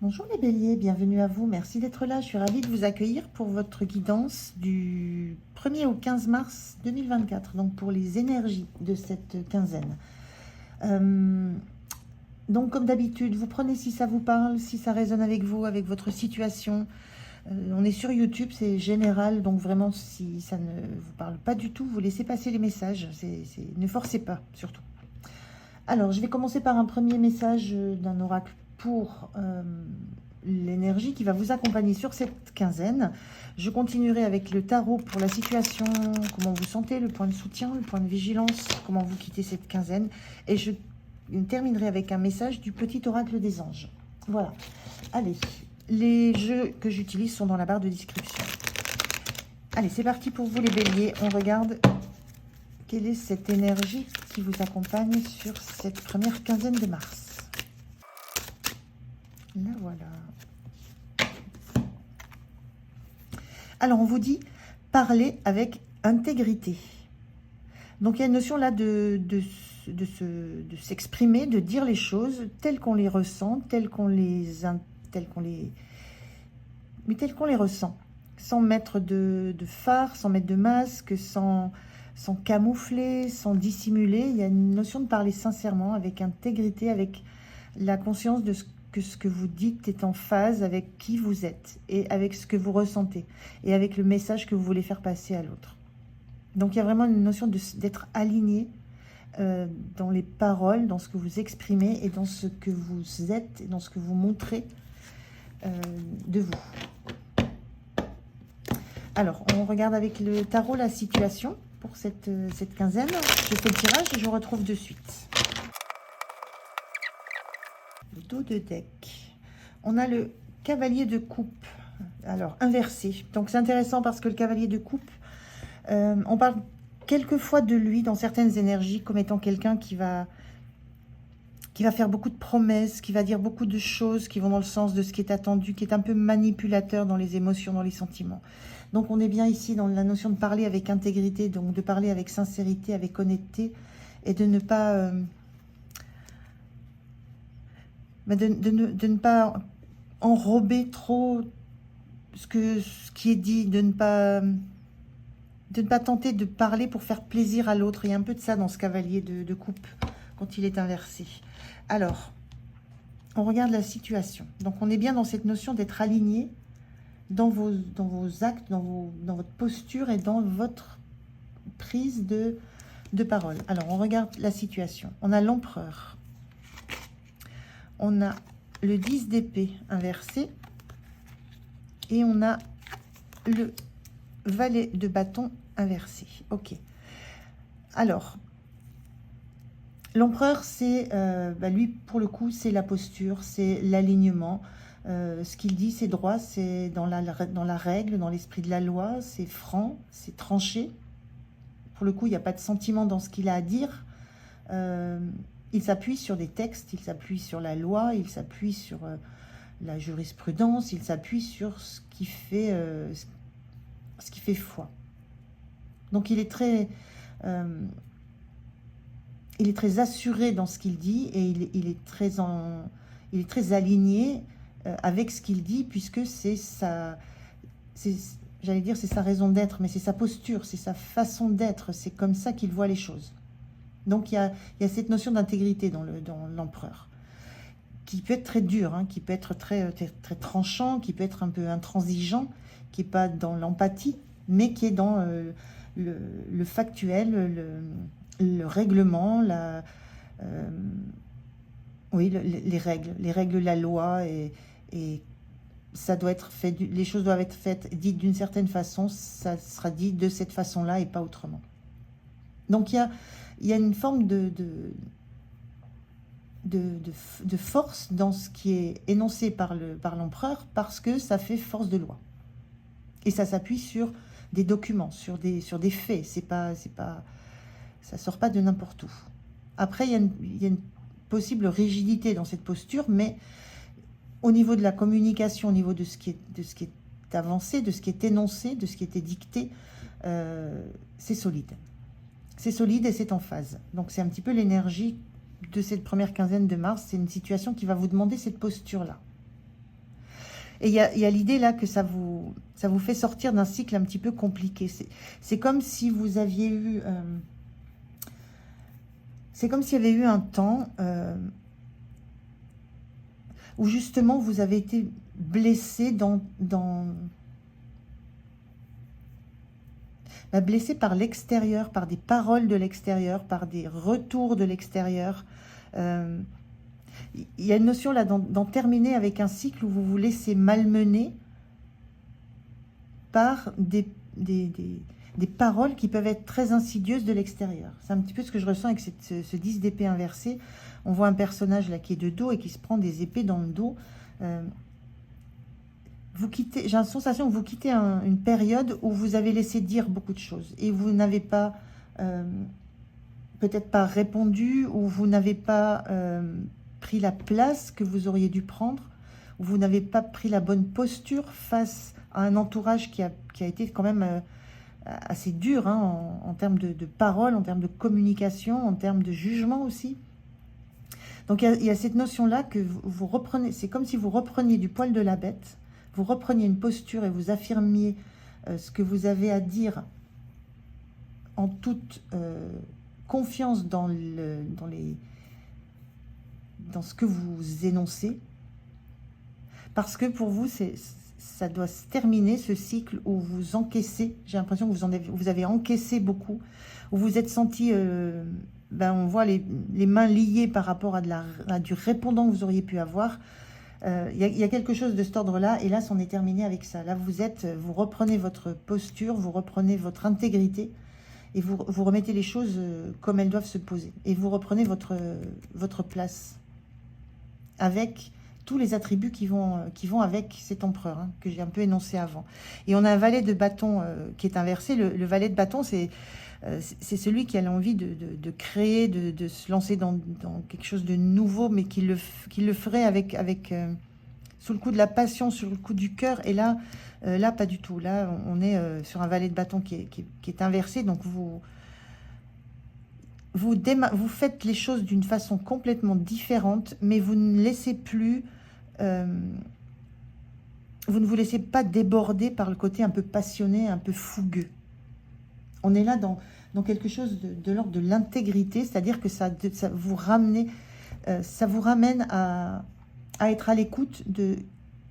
Bonjour les béliers, bienvenue à vous, merci d'être là, je suis ravie de vous accueillir pour votre guidance du 1er au 15 mars 2024, donc pour les énergies de cette quinzaine. Donc comme d'habitude, vous prenez si ça vous parle, si ça résonne avec vous, avec votre situation. On est sur YouTube, c'est général, donc vraiment si ça ne vous parle pas du tout, vous laissez passer les messages, ne forcez pas surtout. Alors, je vais commencer par un premier message d'un oracle pour l'énergie qui va vous accompagner sur cette quinzaine. Je continuerai avec le tarot pour la situation, comment vous sentez, le point de soutien, le point de vigilance, comment vous quittez cette quinzaine. Et je terminerai avec un message du petit oracle des anges. Voilà. Allez, les jeux que j'utilise sont dans la barre de description. Allez, c'est parti pour vous les béliers. On regarde quelle est cette énergie qui vous accompagne sur cette première quinzaine de mars. La voilà. Alors, on vous dit parler avec intégrité. Donc, il y a une notion là de s'exprimer, de dire les choses telles qu'on les ressent, telles qu'on les ressent, sans mettre de phare, sans mettre de masque, sans camoufler, sans dissimuler. Il y a une notion de parler sincèrement, avec intégrité, avec la conscience de ce que vous dites est en phase avec qui vous êtes et avec ce que vous ressentez et avec le message que vous voulez faire passer à l'autre. Donc il y a vraiment une notion d'être aligné dans les paroles, dans ce que vous exprimez et dans ce que vous êtes et dans ce que vous montrez de vous. Alors, on regarde avec le tarot la situation pour cette quinzaine. Je fais le tirage et je vous retrouve de suite. Le dos de deck. On a le cavalier de coupe. Alors, inversé. Donc, c'est intéressant parce que le cavalier de coupe, on parle quelquefois de lui dans certaines énergies comme étant quelqu'un qui va faire beaucoup de promesses, qui va dire beaucoup de choses qui vont dans le sens de ce qui est attendu, qui est un peu manipulateur dans les émotions, dans les sentiments. Donc on est bien ici dans la notion de parler avec intégrité, donc de parler avec sincérité, avec honnêteté, et de ne pas de ne pas enrober trop ce qui est dit, de ne pas tenter de parler pour faire plaisir à l'autre. Il y a un peu de ça dans ce cavalier de coupe quand il est inversé. Alors, on regarde la situation. Donc, on est bien dans cette notion d'être aligné dans vos actes, dans votre posture et dans votre prise de parole. Alors, on regarde la situation. On a l'empereur. On a le 10 d'épée inversé. Et on a le valet de bâton inversé. Ok. Alors, l'empereur, c'est, lui, pour le coup, c'est la posture, c'est l'alignement. Ce qu'il dit, c'est droit, c'est dans la règle, dans l'esprit de la loi, c'est franc, c'est tranché. Pour le coup, il n'y a pas de sentiment dans ce qu'il a à dire. Il s'appuie sur des textes, il s'appuie sur la loi, il s'appuie sur la jurisprudence, il s'appuie sur ce qui fait foi. Donc, il est très assuré dans ce qu'il dit et il est très aligné avec ce qu'il dit, puisque c'est sa raison d'être, mais c'est sa posture, c'est sa façon d'être, c'est comme ça qu'il voit les choses. Donc il y a cette notion d'intégrité dans l'empereur, qui peut être très dur, qui peut être très tranchant, qui peut être un peu intransigeant, qui n'est pas dans l'empathie, mais qui est dans le factuel, le règlement, les règles de la loi, et ça doit être fait, les choses doivent être faites, dites d'une certaine façon, ça sera dit de cette façon-là et pas autrement. Donc il y a une forme de force dans ce qui est énoncé par l'empereur, parce que ça fait force de loi. Et ça s'appuie sur des documents, sur des faits. Ça sort pas de n'importe où. Après, il y a une possible rigidité dans cette posture, mais au niveau de la communication, au niveau de ce qui est avancé, de ce qui est énoncé, de ce qui était dicté, c'est solide. C'est solide et c'est en phase. Donc c'est un petit peu l'énergie de cette première quinzaine de mars. C'est une situation qui va vous demander cette posture-là. Et il y a l'idée là que ça vous fait sortir d'un cycle un petit peu compliqué. C'est comme si vous aviez eu... c'est comme s'il y avait eu un temps où justement vous avez été blessé blessé par l'extérieur, par des paroles de l'extérieur, par des retours de l'extérieur. Il y a une notion là d'en terminer avec un cycle où vous vous laissez malmener par des paroles qui peuvent être très insidieuses de l'extérieur. C'est un petit peu ce que je ressens avec ce 10 d'épée inversé. On voit un personnage là qui est de dos et qui se prend des épées dans le dos. Vous quittez, j'ai la sensation que vous quittez une période où vous avez laissé dire beaucoup de choses et vous n'avez pas, peut-être pas répondu, ou vous n'avez pas pris la place que vous auriez dû prendre, ou vous n'avez pas pris la bonne posture face à un entourage qui a été quand même assez dur hein, en termes de paroles, en termes de communication, en termes de jugement aussi. Donc il y a cette notion-là que vous reprenez, c'est comme si vous repreniez du poil de la bête, vous repreniez une posture et vous affirmiez ce que vous avez à dire en toute confiance dans ce que vous énoncez, parce que pour vous, ça doit se terminer, ce cycle où vous encaissez, j'ai l'impression que vous avez encaissé beaucoup, où vous êtes senti, on voit les mains liées par rapport à du répondant que vous auriez pu avoir. Il y a quelque chose de cet ordre-là, et là, c'en est terminé avec ça. Là, vous reprenez votre posture, vous reprenez votre intégrité, et vous remettez les choses comme elles doivent se poser. Et vous reprenez votre place, avec tous les attributs qui vont avec cet empereur, hein, que j'ai un peu énoncé avant. Et on a un valet de bâton qui est inversé. Le valet de bâton, c'est celui qui a l'envie de créer, de se lancer dans quelque chose de nouveau, mais qui le ferait avec sous le coup de la passion, sur le coup du cœur. Et là, pas du tout. Là, on est sur un valet de bâton qui est inversé. Donc, vous faites les choses d'une façon complètement différente, mais vous ne laissez plus... vous ne vous laissez pas déborder par le côté un peu passionné, un peu fougueux. On est là dans quelque chose de l'ordre de l'intégrité, c'est-à-dire que ça vous ramène à être à l'écoute de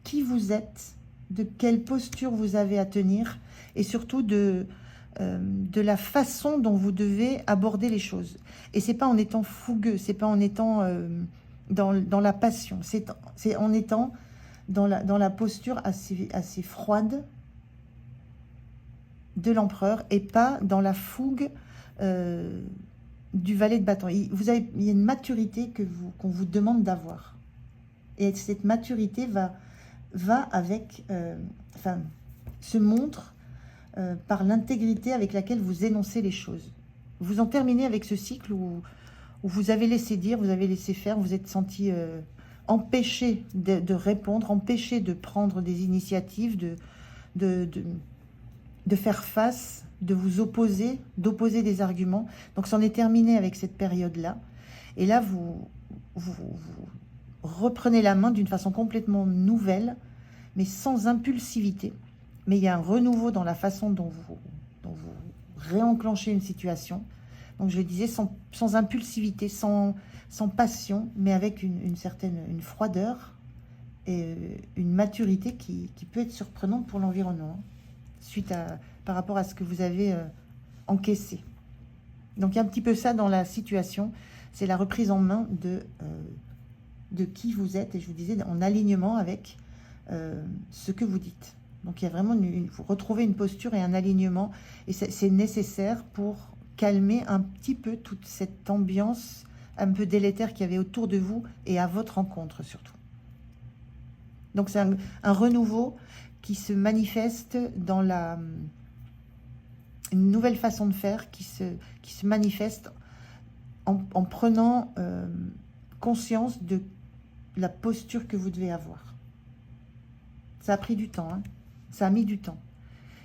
qui vous êtes, de quelle posture vous avez à tenir, et surtout de la façon dont vous devez aborder les choses. Et c'est pas en étant fougueux, c'est pas en étant dans la passion, c'est en étant dans la posture assez froide de l'empereur, et pas dans la fougue du valet de bâton. Il y a une maturité qu'on vous demande d'avoir, et cette maturité va avec, se montre par l'intégrité avec laquelle vous énoncez les choses. Vous en terminez avec ce cycle où vous avez laissé dire, vous avez laissé faire, vous êtes senti empêché de répondre, empêché de prendre des initiatives, de faire face, de vous opposer, d'opposer des arguments. Donc, c'en est terminé avec cette période-là. Et là, vous reprenez la main d'une façon complètement nouvelle, mais sans impulsivité. Mais il y a un renouveau dans la façon dont vous réenclenchez une situation. Donc, je le disais, sans impulsivité, sans passion, mais avec une certaine froideur et une maturité qui peut être surprenante pour l'environnement, par rapport à ce que vous avez encaissé. Donc, il y a un petit peu ça dans la situation. C'est la reprise en main de qui vous êtes, et je vous disais, en alignement avec ce que vous dites. Donc, il y a vraiment vous retrouvez une posture et un alignement, et c'est nécessaire pour calmer un petit peu toute cette ambiance un peu délétère qu'il y avait autour de vous et à votre rencontre surtout. Donc, c'est un renouveau qui se manifeste dans une nouvelle façon de faire, qui se manifeste en prenant conscience de la posture que vous devez avoir. Ça a pris du temps, hein. Ça a mis du temps.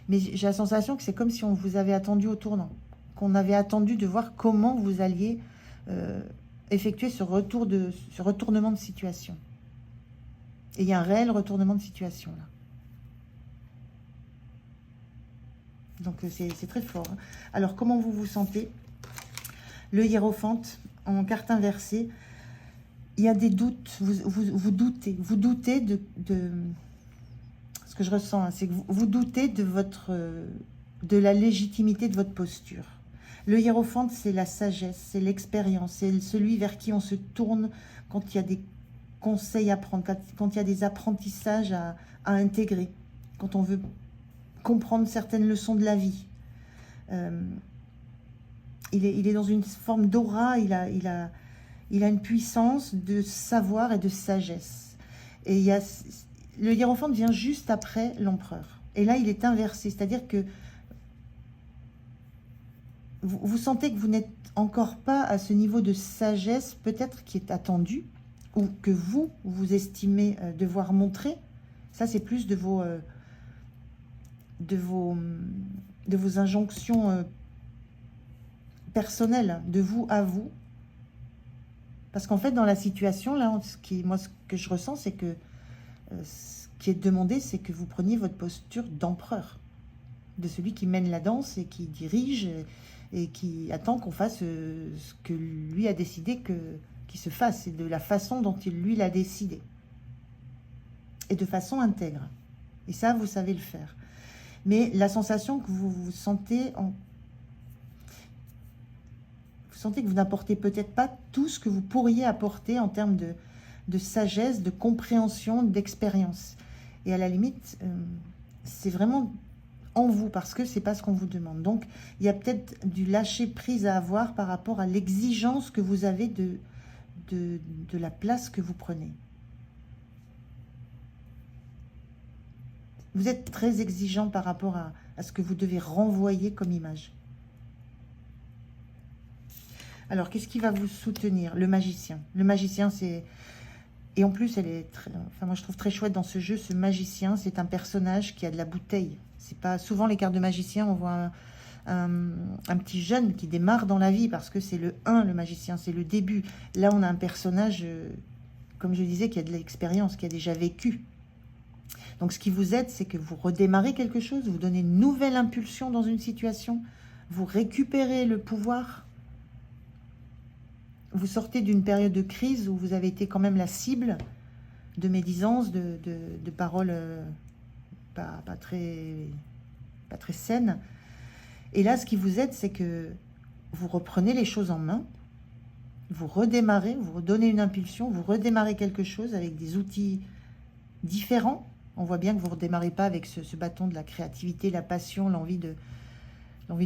Mais j'ai la sensation que c'est comme si on vous avait attendu au tournant, qu'on avait attendu de voir comment vous alliez effectuer ce retournement de situation. Et il y a un réel retournement de situation là. Donc c'est très fort. Hein. Alors comment vous vous sentez? Le hiérophante en carte inversée. Il y a des doutes. Vous doutez de ce que je ressens. Hein, c'est que vous doutez de la légitimité de votre posture. Le hiérophante, c'est la sagesse, c'est l'expérience, c'est celui vers qui on se tourne quand il y a des conseils à prendre, quand il y a des apprentissages à intégrer, quand on veut comprendre certaines leçons de la vie. Il est dans une forme d'aura, il a une puissance de savoir et de sagesse. Et le hiérophante vient juste après l'empereur. Et là, il est inversé, c'est-à-dire que vous sentez que vous n'êtes encore pas à ce niveau de sagesse, peut-être qui est attendu, ou que vous estimez devoir montrer. Ça, c'est plus de vos injonctions personnelles, de vous à vous. Parce qu'en fait, dans la situation, là, moi, ce que je ressens, c'est que ce qui est demandé, c'est que vous preniez votre posture d'empereur, de celui qui mène la danse et qui dirige et qui attend qu'on fasse ce que lui a décidé qu'il se fasse, et de la façon dont lui l'a décidé. Et de façon intègre. Et ça, vous savez le faire. Mais la sensation que vous sentez, vous sentez que vous n'apportez peut-être pas tout ce que vous pourriez apporter en termes de sagesse, de compréhension, d'expérience. Et à la limite, c'est vraiment en vous, parce que c'est pas ce qu'on vous demande. Donc, il y a peut-être du lâcher-prise à avoir par rapport à l'exigence que vous avez de la place que vous prenez. Vous êtes très exigeant par rapport à ce que vous devez renvoyer comme image. Alors, qu'est-ce qui va vous soutenir? Le magicien. Le magicien, c'est... Et en plus, elle est très... Enfin, moi, je trouve très chouette dans ce jeu, ce magicien, c'est un personnage qui a de la bouteille. C'est pas... Souvent, les cartes de magicien, on voit un petit jeune qui démarre dans la vie, parce que c'est le 1, le magicien, c'est le début. Là, on a un personnage, comme je disais, qui a de l'expérience, qui a déjà vécu. Donc, ce qui vous aide, c'est que vous redémarrez quelque chose, vous donnez une nouvelle impulsion dans une situation, vous récupérez le pouvoir. Vous sortez d'une période de crise où vous avez été quand même la cible de médisances, de paroles pas très saines. Et là, ce qui vous aide, c'est que vous reprenez les choses en main, vous redémarrez, vous redonnez une impulsion, vous redémarrez quelque chose avec des outils différents. On voit bien que vous ne redémarrez pas avec ce bâton de la créativité, la passion, l'envie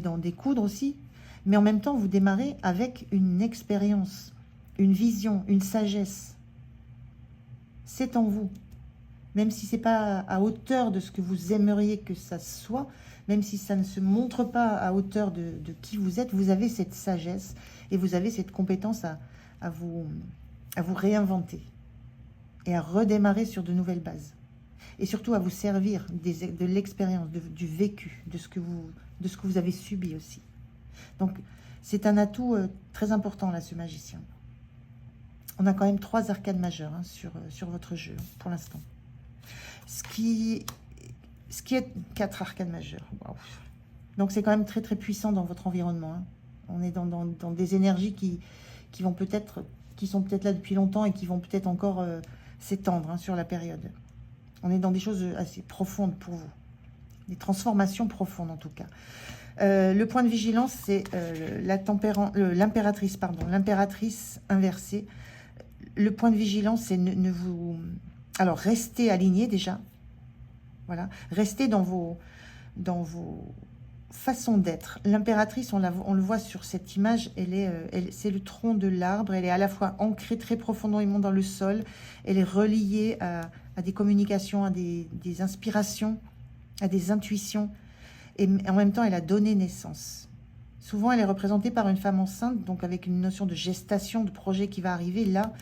d'en découdre aussi. Mais en même temps, vous démarrez avec une expérience, une vision, une sagesse. C'est en vous. Même si ce n'est pas à hauteur de ce que vous aimeriez que ça soit, même si ça ne se montre pas à hauteur de qui vous êtes, vous avez cette sagesse et vous avez cette compétence à vous réinventer et à redémarrer sur de nouvelles bases. Et surtout à vous servir de l'expérience, du vécu, de ce que vous avez subi aussi. Donc, c'est un atout très important, là, ce magicien. On a quand même 3 arcanes majeures hein, sur votre jeu, pour l'instant. Ce qui est 4 arcanes majeures. Wow. Donc, c'est quand même très, très puissant dans votre environnement. Hein. On est dans des énergies qui sont peut-être là depuis longtemps et qui vont peut-être encore s'étendre hein, sur la période. On est dans des choses assez profondes pour vous. Des transformations profondes, en tout cas. Le point de vigilance, c'est l'impératrice, l'impératrice inversée. Le point de vigilance, c'est alors, restez alignés déjà. Voilà. Restez dans vos façons d'être. L'impératrice, on le voit sur cette image, c'est le tronc de l'arbre. Elle est à la fois ancrée très profondément dans le sol. Elle est reliée à des communications, à des inspirations, à des intuitions. Et en même temps, elle a donné naissance. Souvent, elle est représentée par une femme enceinte, donc avec une notion de gestation, de projet qui va arriver. Là,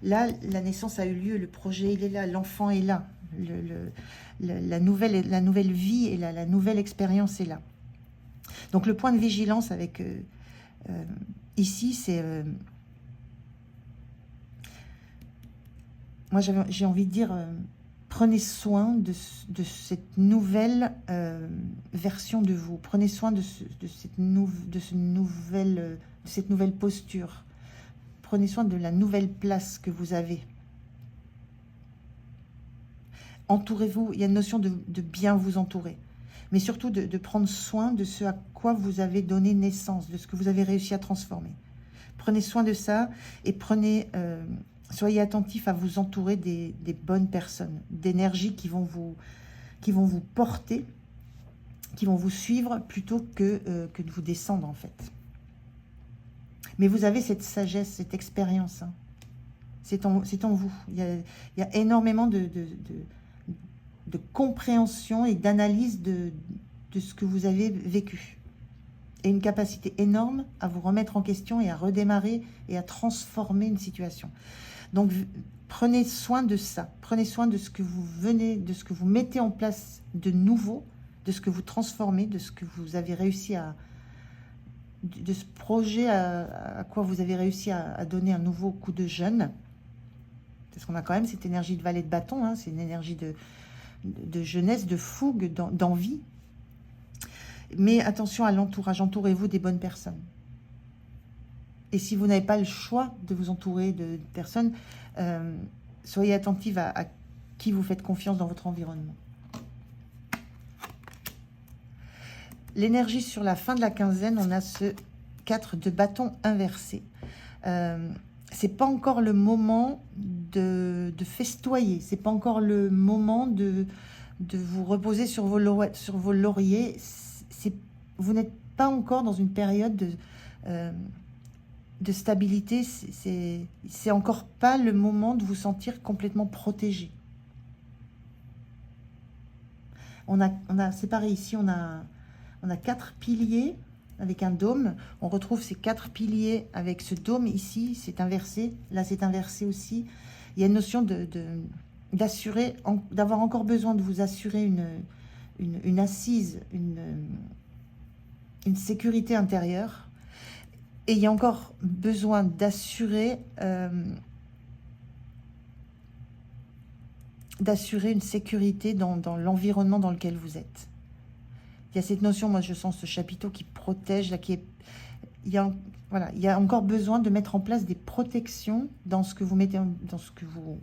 la naissance a eu lieu, le projet, il est là, l'enfant est là. La nouvelle vie et la nouvelle expérience est là. Donc, le point de vigilance avec ici, c'est moi j'ai envie de dire, prenez soin de cette nouvelle version de vous. Prenez soin de cette nouvelle posture. Prenez soin de la nouvelle place que vous avez. Entourez-vous, il y a une notion de bien vous entourer. Mais surtout de prendre soin de ce à quoi vous avez donné naissance, de ce que vous avez réussi à transformer. Prenez soin de ça et soyez attentifs à vous entourer des bonnes personnes, d'énergies qui vont vous porter, qui vont vous suivre plutôt que de vous descendre en fait. Mais vous avez cette sagesse, cette expérience. Hein. C'est en vous. Il y a énormément de compréhension et d'analyse de ce que vous avez vécu. Et une capacité énorme à vous remettre en question et à redémarrer et à transformer une situation. Donc, prenez soin de ça. Prenez soin de ce que de ce que vous mettez en place de nouveau, de ce que vous transformez, de ce que vous avez réussi de ce projet à quoi vous avez réussi à donner un nouveau coup de jeune. Parce qu'on a quand même cette énergie de valet de bâton, hein, c'est une énergie de jeunesse, de fougue, d'envie. Mais attention à l'entourage, entourez-vous des bonnes personnes. Et si vous n'avez pas le choix de vous entourer de personnes, soyez attentifs à qui vous faites confiance dans votre environnement. L'énergie sur la fin de la quinzaine, on a ce 4 de bâton inversé. C'est pas encore le moment de festoyer, c'est pas encore le moment de vous reposer sur vos lauriers. Vous n'êtes pas encore dans une période de stabilité, c'est encore pas le moment de vous sentir complètement protégé. C'est pareil ici, on a 4 piliers avec un dôme. On retrouve ces 4 piliers avec ce dôme ici, c'est inversé. Là, c'est inversé aussi. Il y a une notion d'assurer, d'avoir encore besoin de vous assurer une assise, une sécurité intérieure. Et il y a encore besoin d'assurer une sécurité dans l'environnement dans lequel vous êtes. Il y a cette notion, moi je sens ce chapiteau qui protège, là, il y a encore besoin de mettre en place des protections dans ce que vous mettez, dans ce que vous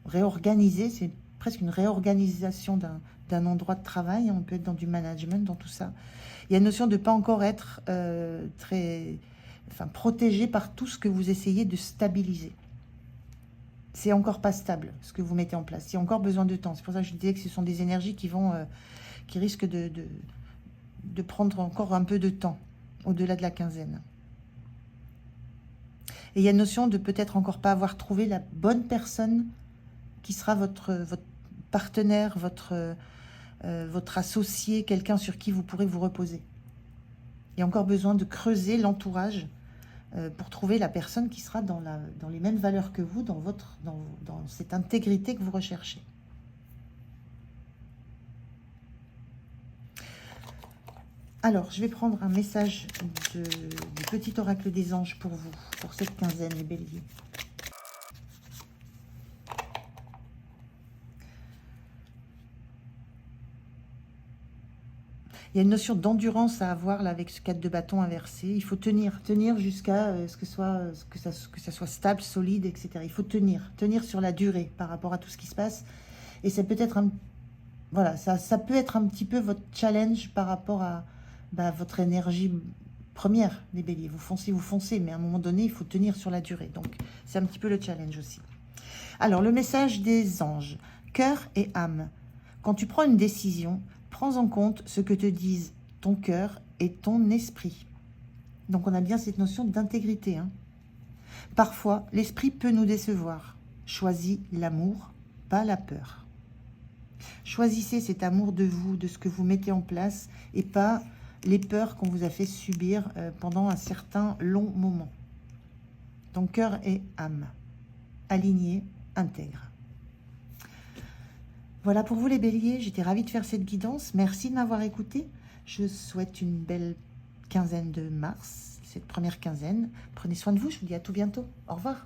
réorganisez. C'est presque une réorganisation d'un endroit de travail. On peut être dans du management, dans tout ça. Il y a une notion de ne pas encore être protégé par tout ce que vous essayez de stabiliser. C'est encore pas stable, ce que vous mettez en place. Il y a encore besoin de temps. C'est pour ça que je disais que ce sont des énergies qui risquent de prendre encore un peu de temps, au-delà de la quinzaine. Et il y a une notion de peut-être encore pas avoir trouvé la bonne personne qui sera votre partenaire, votre associé, quelqu'un sur qui vous pourrez vous reposer. Il y a encore besoin de creuser l'entourage pour trouver la personne qui sera dans les mêmes valeurs que vous, dans cette intégrité que vous recherchez. Alors, je vais prendre un message du petit oracle des anges pour vous, pour cette quinzaine, les béliers. Il y a une notion d'endurance à avoir là avec ce 4 de bâton inversé. Il faut tenir jusqu'à ce que ça soit stable, solide, etc. Il faut tenir sur la durée par rapport à tout ce qui se passe. Et c'est peut-être ça peut être un petit peu votre challenge par rapport à votre énergie première, les béliers. Vous foncez, mais à un moment donné, il faut tenir sur la durée. Donc, c'est un petit peu le challenge aussi. Alors, le message des anges, cœur et âme. Quand tu prends une décision, prends en compte ce que te disent ton cœur et ton esprit. Donc, on a bien cette notion d'intégrité. Hein. Parfois, l'esprit peut nous décevoir. Choisis l'amour, pas la peur. Choisissez cet amour de vous, de ce que vous mettez en place, et pas les peurs qu'on vous a fait subir pendant un certain long moment. Donc, cœur et âme, alignés, intègres. Voilà pour vous les béliers, j'étais ravie de faire cette guidance. Merci de m'avoir écouté. Je souhaite une belle quinzaine de mars, cette première quinzaine. Prenez soin de vous, je vous dis à tout bientôt. Au revoir.